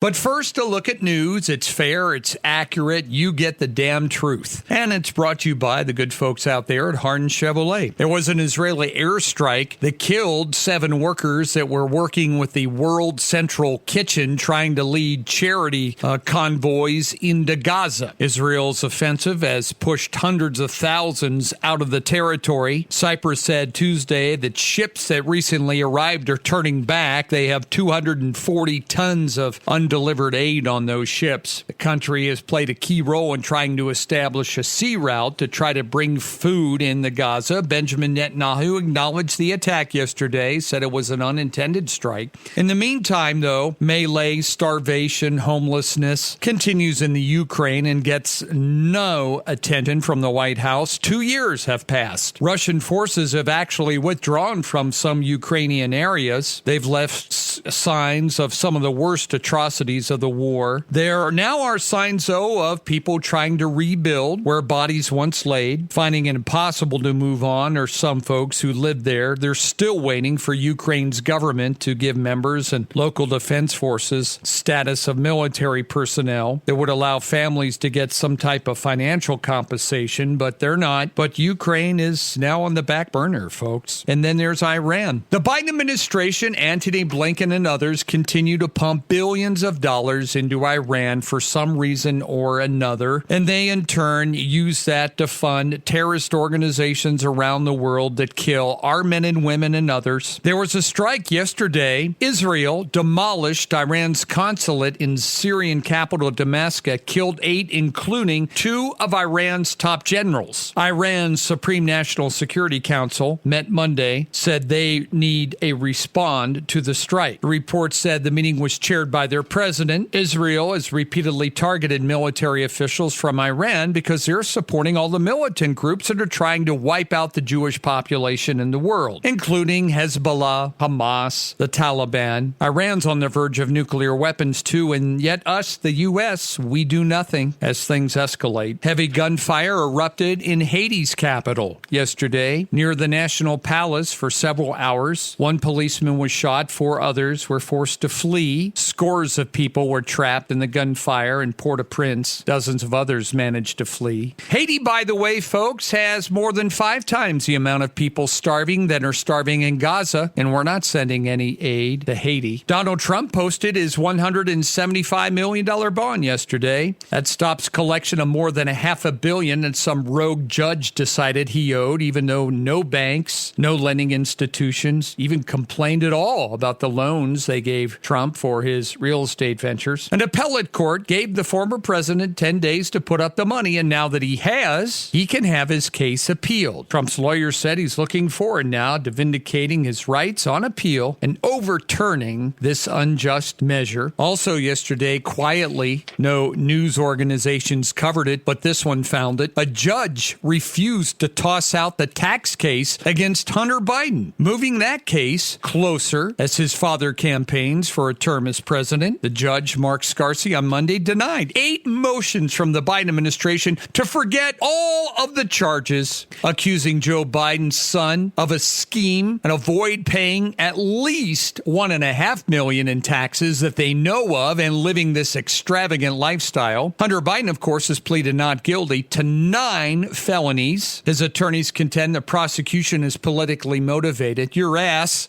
But first, a look at news. It's fair, it's accurate, you get the damn truth. And it's brought to you by the good folks out there at Harden Chevrolet. There was an Israeli airstrike that killed 7 workers that were working with the World Central Kitchen trying to lead charity convoys into Gaza. Israel's offensive has pushed hundreds of thousands out of the territory. Cyprus said Tuesday that ships that recently arrived are turning back. They have 240 tons of undelivered aid on those ships. The country has played a key role in trying to establish a sea route to try to bring food into Gaza. Benjamin Netanyahu acknowledged the attack yesterday, said it was an unintended strike. In the meantime, though, melee, starvation, homelessness continues in the Ukraine and gets no attention from the White House. 2 years have passed. Russian forces have actually withdrawn from some Ukrainian areas. They've left signs of some of the worst atrocities of the war. There now are signs, though, of people trying to rebuild where bodies once laid, finding it impossible to move on, or some folks who lived there. They're still waiting for Ukraine's government to give members and local defense forces status of military personnel that would allow families to get some type of financial compensation, but they're not. But Ukraine is now on the back burner, folks. And then there's Iran. The Biden administration, Antony Blinken and others continue to pump billions of dollars into Iran for some reason or another, and they in turn use that to fund terrorist organizations around the world that kill our men and women and others. There was a strike yesterday. Israel demolished Iran's consulate in Syrian capital Damascus, killed 8, including 2 of Iran's top generals. Iran's Supreme National Security Council met Monday, said they need a respond to the strike. The report said the meeting was chaired by their president. Israel has repeatedly targeted military officials from Iran because they're supporting all the militant groups that are trying to wipe out the Jewish population in the world, including Hezbollah, Hamas, the Taliban. Iran's on the verge of nuclear weapons too, and yet us, the U.S., we do nothing as things escalate. Heavy gunfire erupted in Haiti's capital yesterday near the National Palace for several hours. 1 policeman was shot, 4 others were forced to flee. Scores of people were trapped in the gunfire in Port-au-Prince. Dozens of others managed to flee. Haiti, by the way, folks, has more than 5 times the amount of people starving that are starving in Gaza, and we're not sending any aid to Haiti. Donald Trump posted his $175 million bond yesterday. That stops collection of more than $500 million that some rogue judge decided he owed, even though no banks, no lending institutions even complained at all about the loans they gave Trump for his real estate ventures. An appellate court gave the former president 10 days to put up the money, and now that he has, he can have his case appealed. Trump's lawyer said he's looking forward now to vindicating his rights on appeal and overturning this unjust measure. Also yesterday, quietly, no news organizations covered it, but this one found it. A judge refused to toss out the tax case against Hunter Biden, moving that case closer as his father campaigns for a term as president. The judge, Mark Scarsi, on Monday denied 8 motions from the Biden administration to forget all of the charges, accusing Joe Biden's son of a scheme and avoid paying at least $1.5 million in taxes that they know of and living this extravagant lifestyle. Hunter Biden, of course, has pleaded not guilty to 9 felonies. His attorneys contend the prosecution is politically motivated. Your ass.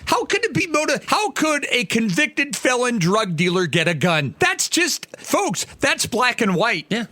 How could it be motivated? How could a convicted felon drug dealer get a gun? That's just, folks, that's black and white. Yeah.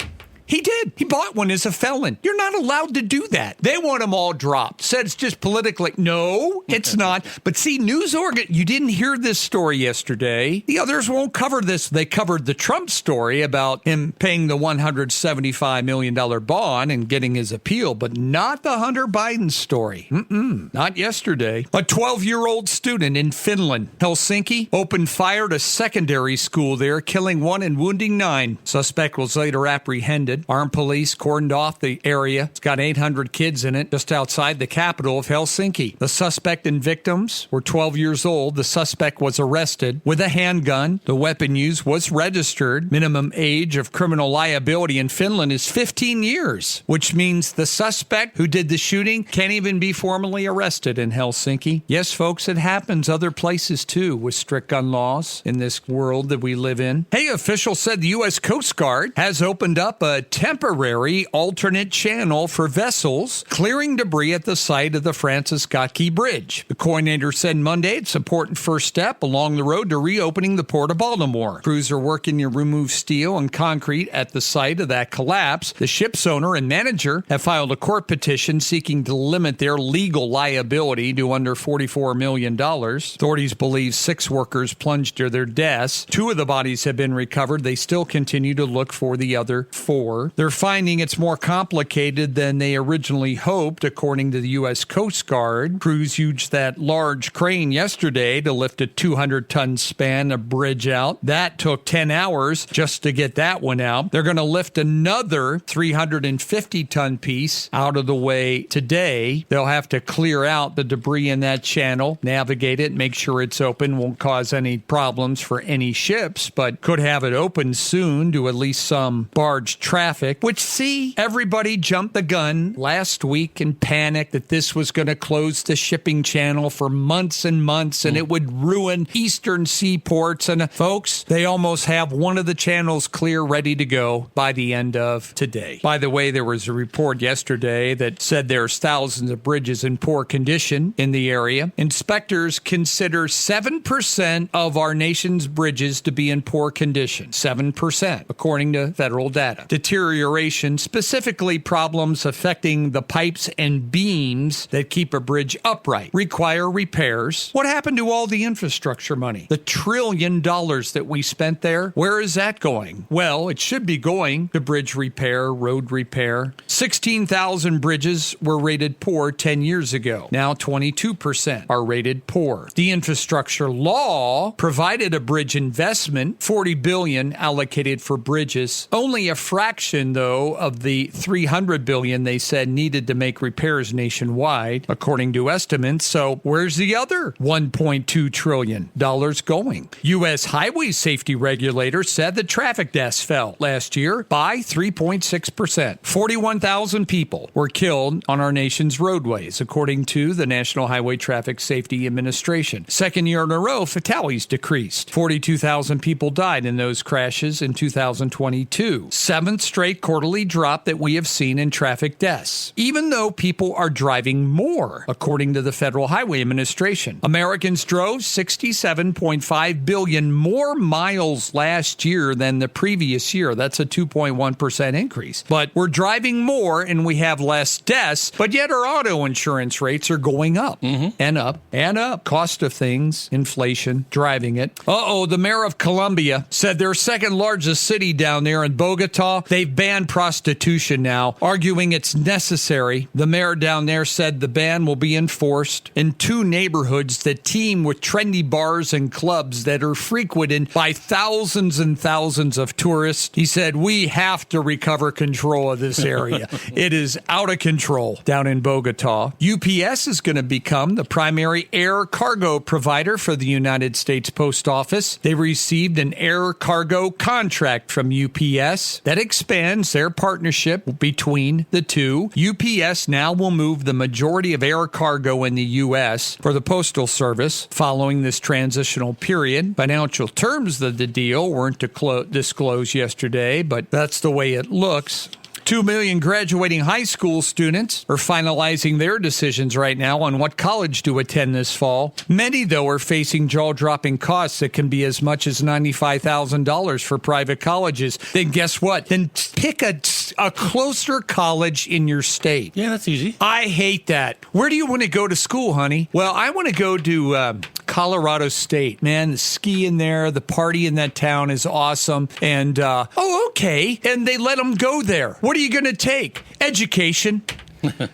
He did. He bought one as a felon. You're not allowed to do that. They want them all dropped. Said it's just politically. No, it's not. But see, you didn't hear this story yesterday. The others won't cover this. They covered the Trump story about him paying the $175 million bond and getting his appeal, but not the Hunter Biden story. Not yesterday. A 12-year-old student in Finland, Helsinki, opened fire at a secondary school there, killing 1 and wounding 9. Suspect was later apprehended. devastated. Armed police cordoned off the area. It's got 800 kids in it just outside the capital of Helsinki. The suspect and victims were 12 years old. The suspect was arrested with a handgun. The weapon used was registered. Minimum age of criminal liability in Finland is 15 years, which means the suspect who did the shooting can't even be formally arrested in Helsinki. Yes, folks, it happens other places too with strict gun laws in this world that we live in. Hey, officials said the U.S. Coast Guard has opened up a temporary alternate channel for vessels clearing debris at the site of the Francis Scott Key Bridge. The coordinator said Monday it's an important first step along the road to reopening the Port of Baltimore. Crews are working to remove steel and concrete at the site of that collapse. The ship's owner and manager have filed a court petition seeking to limit their legal liability to under $44 million. Authorities believe 6 workers plunged to their deaths. 2 of the bodies have been recovered. They still continue to look for the other 4. They're finding it's more complicated than they originally hoped, according to the U.S. Coast Guard. Crews used that large crane yesterday to lift a 200-ton span of bridge out. That took 10 hours just to get that one out. They're going to lift another 350-ton piece out of the way today. They'll have to clear out the debris in that channel, navigate it, make sure it's open, won't cause any problems for any ships, but could have it open soon to at least some barge traffic, which, see, everybody jumped the gun last week in panic that this was going to close the shipping channel for months and months, and it would ruin eastern seaports. And folks, they almost have one of the channels clear, ready to go by the end of today. By the way, there was a report yesterday that said there's thousands of bridges in poor condition in the area. Inspectors consider 7% of our nation's bridges to be in poor condition. 7%, according to federal data. Deterioration, specifically problems affecting the pipes and beams that keep a bridge upright, require repairs. What happened to all the infrastructure money? The $1 trillion that we spent there, where is that going? Well, it should be going to bridge repair, road repair. 16,000 bridges were rated poor 10 years ago. Now 22% are rated poor. The infrastructure law provided a bridge investment, $40 billion allocated for bridges. Only a fraction, though, of the $300 billion they said needed to make repairs nationwide, according to estimates. So where's the other $1.2 trillion going? U.S. highway safety regulators said that traffic deaths fell last year by 3.6%. 41,000 people were killed on our nation's roadways, according to the National Highway Traffic Safety Administration. Second year in a row, fatalities decreased. 42,000 people died in those crashes in 2022. 7th straight quarterly drop that we have seen in traffic deaths, even though people are driving more, according to the Federal Highway Administration. Americans drove 67.5 billion more miles last year than the previous year. That's a 2.1% increase. But we're driving more and we have less deaths, but yet our auto insurance rates are going up and up and up. Cost of things, inflation, driving it. The mayor of Colombia said their second largest city down there in Bogota, they've banned prostitution now, arguing it's necessary. The mayor down there said the ban will be enforced in 2 neighborhoods that teem with trendy bars and clubs that are frequented by thousands and thousands of tourists. He said, we have to recover control of this area. It is out of control down in Bogota. UPS is going to become the primary air cargo provider for the United States Post Office. They received an air cargo contract from UPS that expands their partnership between the two. UPS now will move the majority of air cargo in the U.S. for the Postal Service following this transitional period. Financial terms of the deal weren't disclosed yesterday, but that's the way it looks. 2 million graduating high school students are finalizing their decisions right now on what college to attend this fall. Many, though, are facing jaw-dropping costs that can be as much as $95,000 for private colleges. Then guess what? Then pick a closer college in your state. Yeah, that's easy. I hate that. Where do you want to go to school, honey? Well, I want to go to Colorado State. Man, the ski in there, the party in that town is awesome. And, okay. And they let them go there. What are you going to take? Education.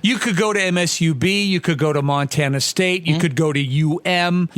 You could go to MSUB, you could go to Montana State, you could go to UM,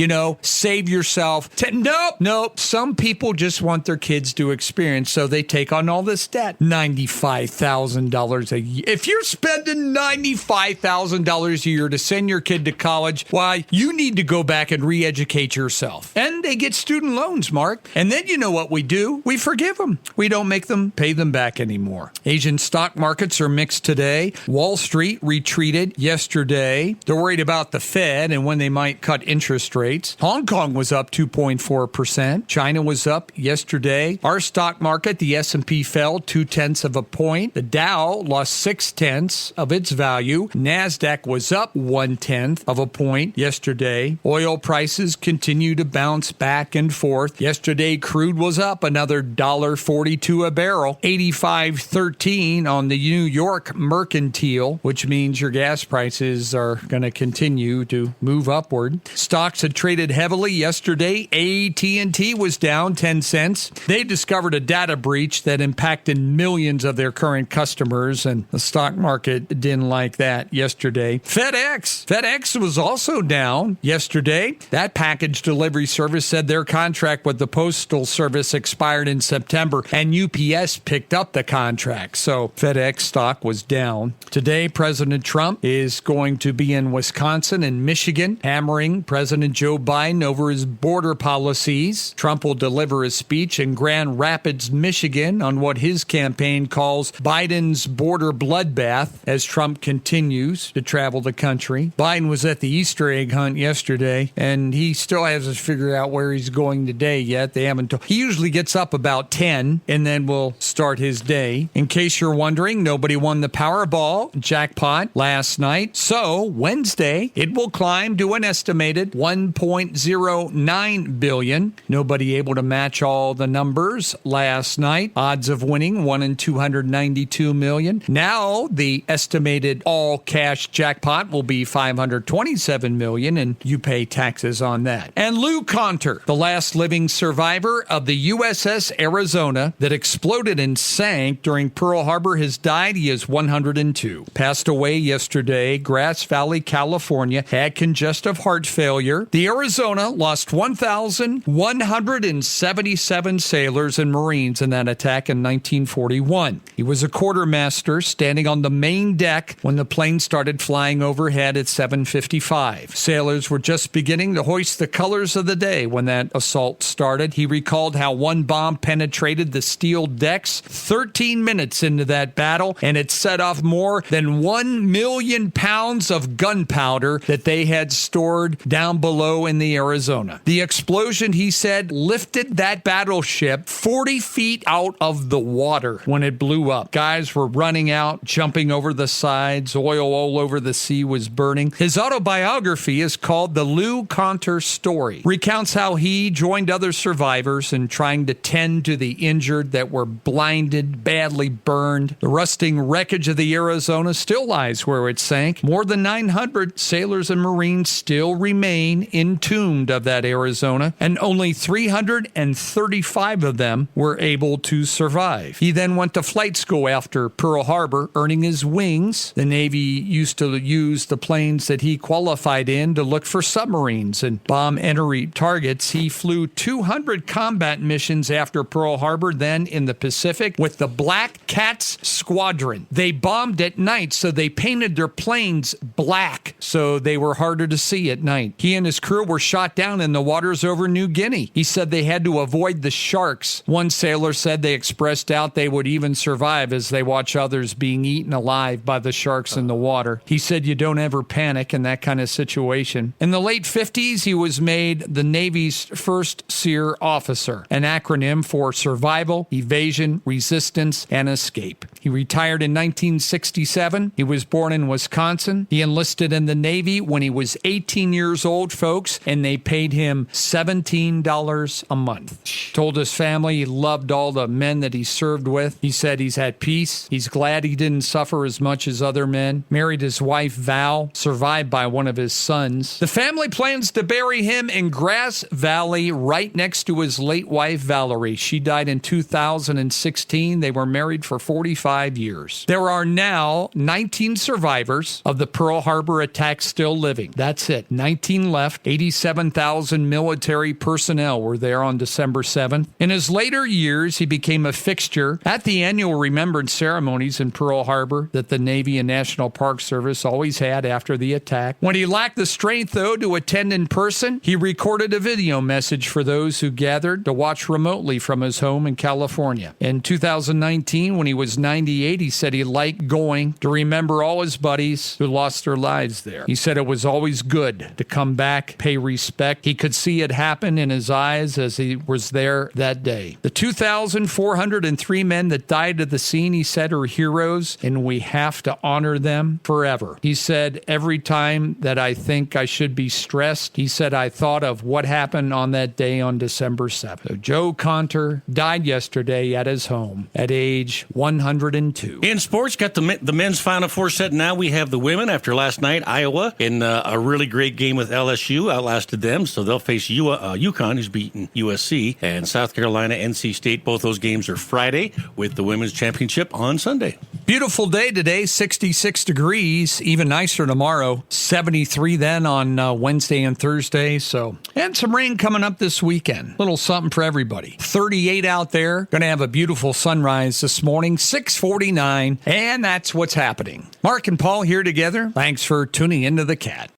save yourself. Nope. Some people just want their kids to experience, so they take on all this debt. $95,000 a year. If you're spending $95,000 a year to send your kid to college, why, you need to go back and re-educate yourself. And they get student loans, Mark. And then you know what we do? We forgive them. We don't make them pay them back anymore. Asian stock markets are mixed today. Wall Street retreated yesterday. They're worried about the Fed and when they might cut interest rates. Hong Kong was up 2.4%. China was up yesterday. Our stock market, the S&P fell 0.2 of a point. The Dow lost 0.6 of its value. NASDAQ was up 0.1 of a point yesterday. Oil prices continue to bounce back and forth. Yesterday, crude was up another $1.42 a barrel. 85.13 on the New York Mercantile, which means your gas prices are going to continue to move upward. Stocks had traded heavily yesterday. AT&T was down 10 cents. They discovered a data breach that impacted millions of their current customers, and the stock market didn't like that yesterday. FedEx was also down yesterday. That package delivery service said their contract with the Postal Service expired in September, and UPS picked up the contract. So FedEx stock was down. Today, President Trump is going to be in Wisconsin and Michigan, hammering President Joe Biden over his border policies. Trump will deliver a speech in Grand Rapids, Michigan, on what his campaign calls Biden's border bloodbath as Trump continues to travel the country. Biden was at the Easter egg hunt yesterday, and he still hasn't figured out where he's going today yet. They haven't told. He usually gets up about 10 and then will start his day. In case you're wondering, nobody won the Powerball jackpot last night. So Wednesday, it will climb to an estimated $1.09 billion. Nobody able to match all the numbers last night. Odds of winning 1 in 292 million. Now the estimated all cash jackpot will be $527 million, and you pay taxes on that. And Lou Conter, the last living survivor of the USS Arizona that exploded and sank during Pearl Harbor, has died. He is 102. Passed away yesterday. Grass Valley, California. Had congestive heart failure. The Arizona lost 1,177 sailors and Marines in that attack in 1941. He was a quartermaster standing on the main deck when the plane started flying overhead at 7:55. Sailors were just beginning to hoist the colors of the day when that assault started. He recalled how one bomb penetrated the steel decks 13 minutes into that battle, and it set off more than 1 million pounds of gunpowder that they had stored down below in the Arizona. The explosion, he said, lifted that battleship 40 feet out of the water when it blew up. Guys were running out, jumping over the sides. Oil all over the sea was burning. His autobiography is called The Lou Conter Story. Recounts how he joined other survivors in trying to tend to the injured that were blinded, badly burned. The rusting wreckage of the Arizona still lies where it sank. More than 900 sailors and Marines still remain entombed of that Arizona, and only 335 of them were able to survive. He then went to flight school after Pearl Harbor, earning his wings. The Navy used to use the planes that he qualified in to look for submarines and bomb enemy targets. He flew 200 combat missions after Pearl Harbor, then in the Pacific with the Black Cats Squadron. They bombed at night, so they painted their planes black so they were harder to see at night. He and his crew were shot down in the waters over New Guinea. He said they had to avoid the sharks. One sailor said they expressed doubt they would even survive as they watch others being eaten alive by the sharks in the water. He said you don't ever panic in that kind of situation. In the late 50s, he was made the Navy's first SEER officer, an acronym for Survival, Evasion, Resistance, and Escape. He retired in 1967. He was born in Wisconsin. He enlisted in the Navy when he was 18 years old, folks, and they paid him $17 a month. Told his family he loved all the men that he served with. He said he's at peace. He's glad he didn't suffer as much as other men. Married his wife, Val, survived by one of his sons. The family plans to bury him in Grass Valley right next to his late wife, Valerie. She died in 2016. They were married for 45 75 years. There are now 19 survivors of the Pearl Harbor attack still living. That's it. 19 left. 87,000 military personnel were there on December 7th. In his later years, he became a fixture at the annual remembrance ceremonies in Pearl Harbor that the Navy and National Park Service always had after the attack. When he lacked the strength, though, to attend in person, he recorded a video message for those who gathered to watch remotely from his home in California. In 2019, when he was 98, he said he liked going to remember all his buddies who lost their lives there. He said it was always good to come back, pay respect. He could see it happen in his eyes as he was there that day. The 2,403 men that died at the scene, he said, are heroes, and we have to honor them forever. He said, every time that I think I should be stressed, he said, I thought of what happened on that day on December 7th. So Joe Conter died yesterday at his home at age 102. In sports, got the men's Final Four set. Now we have the women after last night. Iowa in a really great game with LSU outlasted them, so they'll face UConn, who's beaten USC, and South Carolina, NC State. Both those games are Friday with the women's championship on Sunday. Beautiful day today, 66 degrees, even nicer tomorrow, 73 then on Wednesday and Thursday. So, and some rain coming up this weekend. Little something for everybody. 38 out there. Going to have a beautiful sunrise this morning, 6:49, and that's what's happening. Mark and Paul here together. Thanks for tuning into The Cat.